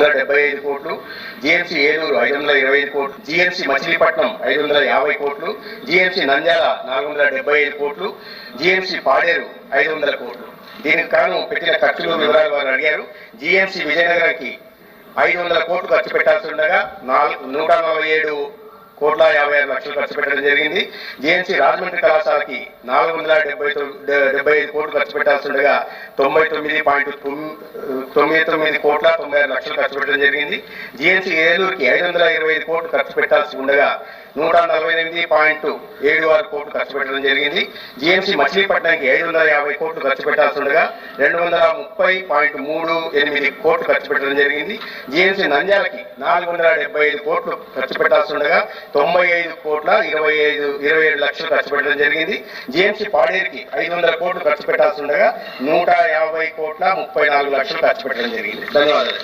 575 కోట్లు, జిఎంసీ ఏలూరు 525 కోట్లు, జిఎంసీ మచిలీపట్నం 550 కోట్లు, జిఎంసీ నంద్యాల 475 కోట్లు, జిఎంసీ పాడేరు 500 కోట్లు. దీనికి కాను పెట్టిన ఖర్చులు వివరాలు వారు అడిగారు. జిఎంసీ విజయనగరంకి 500 కోట్లు ఖర్చు పెట్టాల్సి ఉండగా 147 కోట్ల 56 లక్షలు ఖర్చు పెట్టడం జరిగింది. జిఎంసీ రాజమండ్రి కళాశాలకి 475 కోట్లు ఖర్చు పెట్టాల్సి ఉండగా 99.99 కోట్ల 96 లక్షలు ఖర్చు పెట్టడం జరిగింది. జిఎంసీ ఏలూరుకి 525 కోట్లు ఖర్చు పెట్టాల్సి ఉండగా 148.76 కోట్లు ఖర్చు పెట్టడం జరిగింది. జిఎంసీ మచిలీపట్నానికి 550 కోట్లు ఖర్చు పెట్టాల్సి ఉండగా 230.38 కోట్లు ఖర్చు పెట్టడం జరిగింది. జిఎంసీ నంద్యాలకి 475 కోట్లు ఖర్చు పెట్టాల్సి ఉండగా 95 కోట్ల 27 లక్షలు ఖర్చు పెట్టడం జరిగింది. జిఎంసీ పాడేరుకి 500 కోట్లు ఖర్చు పెట్టాల్సి ఉండగా 150 కోట్ల 34 లక్షలు ఖర్చు పెట్టడం జరిగింది. ధన్యవాదాలు.